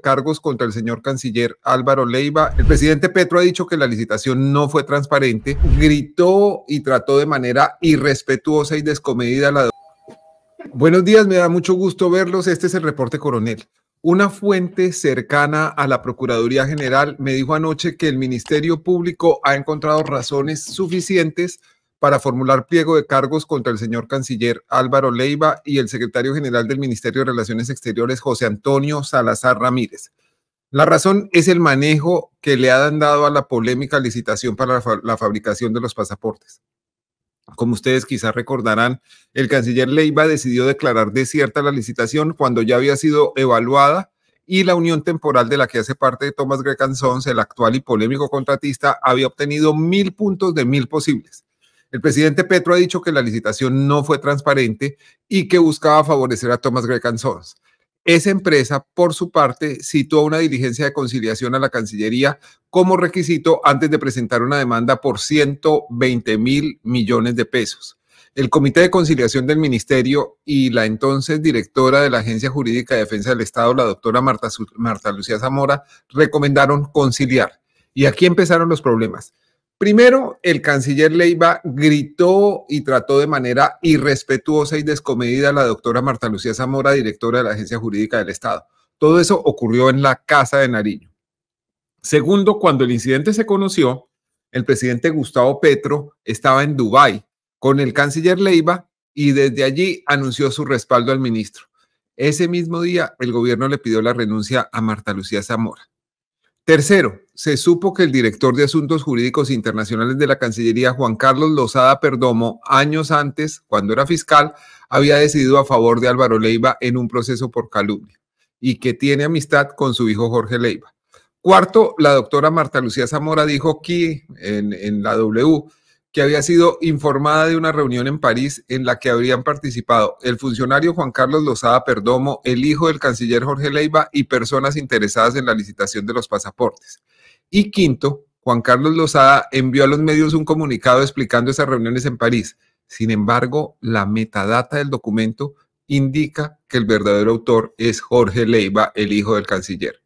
cargos contra el señor canciller Álvaro Leiva. El presidente Petro ha dicho que la licitación no fue transparente, gritó y trató de manera irrespetuosa y descomedida a la... Buenos días, me da mucho gusto verlos. Este es el reporte coronel. Una fuente cercana a la Procuraduría General me dijo anoche que el Ministerio Público ha encontrado razones suficientes para formular pliego de cargos contra el señor canciller Álvaro Leiva y el secretario general del Ministerio de Relaciones Exteriores, José Antonio Salazar Ramírez. La razón es el manejo que le han dado a la polémica licitación para la fabricación de los pasaportes. Como ustedes quizás recordarán, el canciller Leiva decidió declarar desierta la licitación cuando ya había sido evaluada y la unión temporal de la que hace parte Thomas Gregg & Sons, el actual y polémico contratista, había obtenido 1000 puntos de 1000 posibles. El presidente Petro ha dicho que la licitación no fue transparente y que buscaba favorecer a Thomas Gregg & Sons. Esa empresa, por su parte, citó una diligencia de conciliación a la Cancillería como requisito antes de presentar una demanda por 120.000 millones de pesos. El Comité de Conciliación del Ministerio y la entonces directora de la Agencia Jurídica de Defensa del Estado, la doctora Marta Lucía Zamora, recomendaron conciliar. Y aquí empezaron los problemas. Primero, el canciller Leiva gritó y trató de manera irrespetuosa y descomedida a la doctora Marta Lucía Zamora, directora de la Agencia Jurídica del Estado. Todo eso ocurrió en la Casa de Nariño. Segundo, cuando el incidente se conoció, el presidente Gustavo Petro estaba en Dubái con el canciller Leiva y desde allí anunció su respaldo al ministro. Ese mismo día, el gobierno le pidió la renuncia a Marta Lucía Zamora. Tercero, se supo que el director de Asuntos Jurídicos Internacionales de la Cancillería, Juan Carlos Lozada Perdomo, años antes, cuando era fiscal, había decidido a favor de Álvaro Leiva en un proceso por calumnia y que tiene amistad con su hijo Jorge Leiva. Cuarto, la doctora Marta Lucía Zamora dijo aquí en la W que había sido informada de una reunión en París en la que habrían participado el funcionario Juan Carlos Lozada Perdomo, el hijo del canciller Jorge Leiva y personas interesadas en la licitación de los pasaportes. Y quinto, Juan Carlos Lozada envió a los medios un comunicado explicando esas reuniones en París. Sin embargo, la metadata del documento indica que el verdadero autor es Jorge Leiva, el hijo del canciller.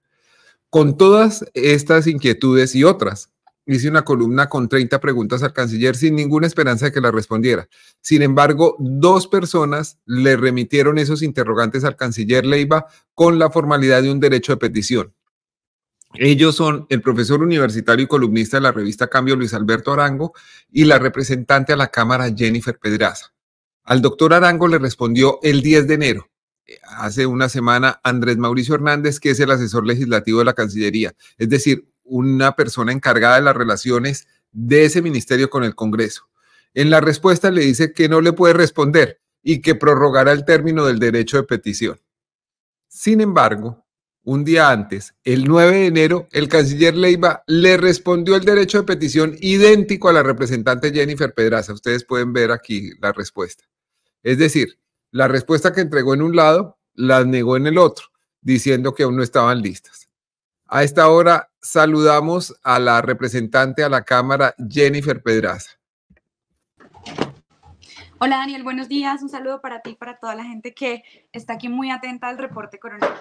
Con todas estas inquietudes y otras, hice una columna con 30 preguntas al canciller sin ninguna esperanza de que la respondiera. Sin embargo, 2 personas le remitieron esos interrogantes al canciller Leiva con la formalidad de un derecho de petición. Ellos son el profesor universitario y columnista de la revista Cambio, Luis Alberto Arango, y la representante a la Cámara, Jennifer Pedraza. Al doctor Arango le respondió el 10 de enero. Hace una semana, Andrés Mauricio Hernández, que es el asesor legislativo de la Cancillería, es decir, una persona encargada de las relaciones de ese ministerio con el Congreso. En la respuesta le dice que no le puede responder y que prorrogará el término del derecho de petición. Sin embargo, un día antes, el 9 de enero, el canciller Leiva le respondió el derecho de petición idéntico a la representante Jennifer Pedraza. Ustedes pueden ver aquí la respuesta. Es decir, la respuesta que entregó en un lado, la negó en el otro, diciendo que aún no estaban listas. A esta hora saludamos a la representante a la Cámara, Jennifer Pedraza. Hola Daniel, buenos días. Un saludo para ti y para toda la gente que está aquí muy atenta al reporte coronel.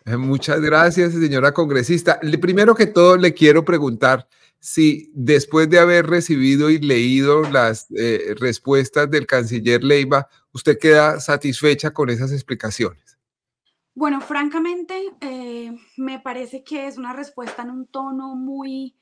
Muchas gracias, señora congresista. Primero que todo, le quiero preguntar si después de haber recibido y leído las respuestas del canciller Leiva, usted queda satisfecha con esas explicaciones. Bueno, francamente, me parece que es una respuesta en un tono muy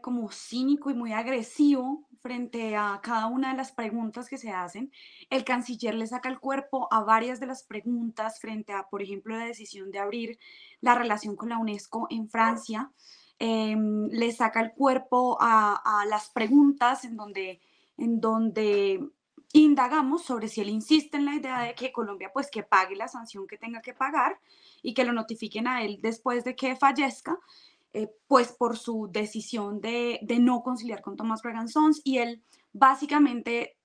como cínico y muy agresivo frente a cada una de las preguntas que se hacen. El canciller le saca el cuerpo a varias de las preguntas frente a, por ejemplo, la decisión de abrir la relación con la UNESCO en Francia. Le saca el cuerpo a las preguntas en donde indagamos sobre si él insiste en la idea de que Colombia pues que pague la sanción que tenga que pagar y que lo notifiquen a él después de que fallezca, pues por su decisión de no conciliar con Thomas Gregg & Sons, y él básicamente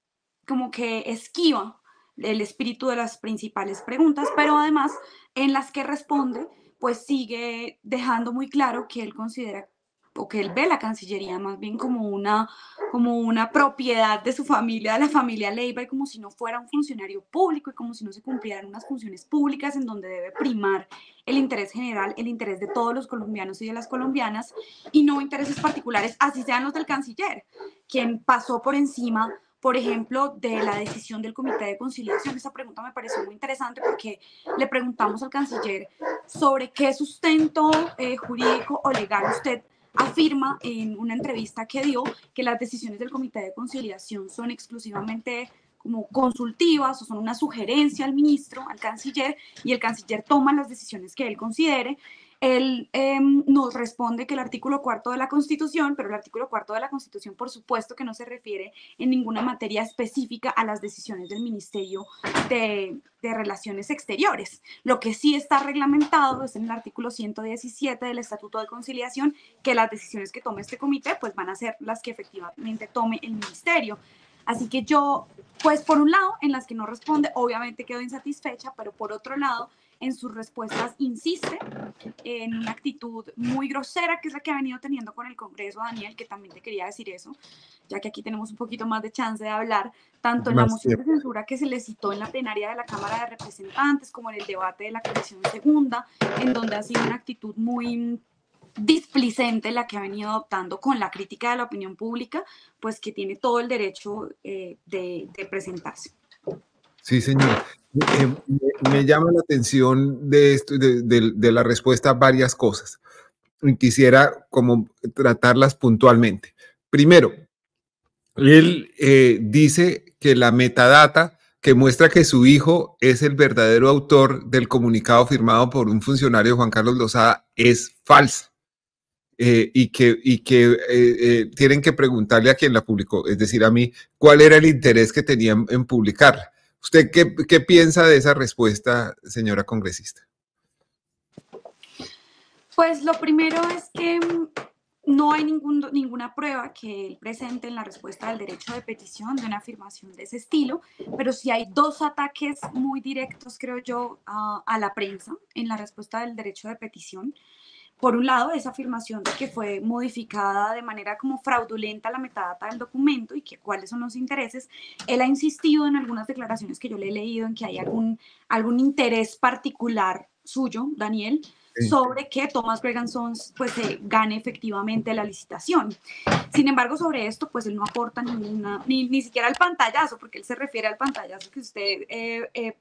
como que esquiva el espíritu de las principales preguntas, pero además en las que responde pues sigue dejando muy claro que él considera o que él ve la Cancillería más bien como una propiedad de su familia, de la familia Leiva, y como si no fuera un funcionario público y como si no se cumplieran unas funciones públicas en donde debe primar el interés general, el interés de todos los colombianos y de las colombianas, y no intereses particulares, así sean los del canciller, quien pasó por encima, por ejemplo, de la decisión del Comité de Conciliación. Esa pregunta me pareció muy interesante porque le preguntamos al canciller sobre qué sustento jurídico o legal usted afirma en una entrevista que dio que las decisiones del Comité de Conciliación son exclusivamente como consultivas o son una sugerencia al ministro, al canciller, y el canciller toma las decisiones que él considere. Él nos responde que el artículo 4 de la Constitución, pero el artículo 4 de la Constitución, por supuesto que no se refiere en ninguna materia específica a las decisiones del Ministerio de Relaciones Exteriores. Lo que sí está reglamentado es en el artículo 117 del Estatuto de Conciliación, que las decisiones que tome este comité pues van a ser las que efectivamente tome el ministerio. Así que yo, pues por un lado, en las que no responde, obviamente quedo insatisfecha, pero por otro lado, en sus respuestas insiste en una actitud muy grosera, que es la que ha venido teniendo con el Congreso, Daniel, que también te quería decir eso, ya que aquí tenemos un poquito más de chance de hablar, tanto en la Más moción tiempo. de censura que se le citó en la plenaria de la Cámara de Representantes, como en el debate de la Comisión Segunda, en donde ha sido una actitud muy displicente la que ha venido adoptando con la crítica de la opinión pública, pues que tiene todo el derecho de presentarse. Sí, señora. Me llama la atención de esto, de la respuesta varias cosas. Y quisiera como tratarlas puntualmente. Primero, él dice que la metadata que muestra que su hijo es el verdadero autor del comunicado firmado por un funcionario, Juan Carlos Lozada, es falsa. Tienen que preguntarle a quien la publicó, es decir, a mí, cuál era el interés que tenían en publicarla. ¿Usted qué piensa de esa respuesta, señora congresista? Pues lo primero es que no hay ninguna prueba que él presente en la respuesta del derecho de petición de una afirmación de ese estilo, pero sí hay dos ataques muy directos, creo yo, a la prensa en la respuesta del derecho de petición. Por un lado, esa afirmación de que fue modificada de manera como fraudulenta la metadata del documento y que cuáles son los intereses. Él ha insistido en algunas declaraciones que yo le he leído en que hay algún interés particular suyo, Daniel, Sí. sobre que Thomas Gregan Sons pues gane efectivamente la licitación. Sin embargo, sobre esto, pues él no aporta ni siquiera el pantallazo, porque él se refiere al pantallazo que usted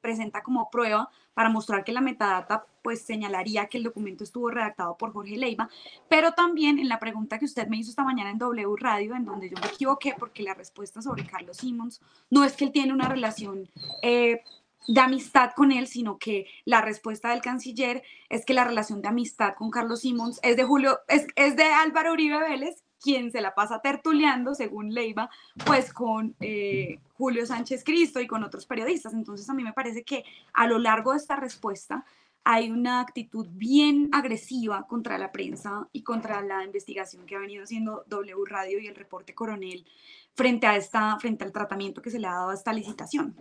presenta como prueba para mostrar que la metadata pues señalaría que el documento estuvo redactado por Jorge Leiva, pero también en la pregunta que usted me hizo esta mañana en W Radio, en donde yo me equivoqué porque la respuesta sobre Carlos Simons no es que él tiene una relación de amistad con él, sino que la respuesta del canciller es que la relación de amistad con Carlos Simons es de Álvaro Uribe Vélez, quien se la pasa tertuleando, según Leiva, pues con Julio Sánchez Cristo y con otros periodistas. Entonces a mí me parece que a lo largo de esta respuesta hay una actitud bien agresiva contra la prensa y contra la investigación que ha venido haciendo W Radio y el reporte Coronel frente al tratamiento que se le ha dado a esta licitación.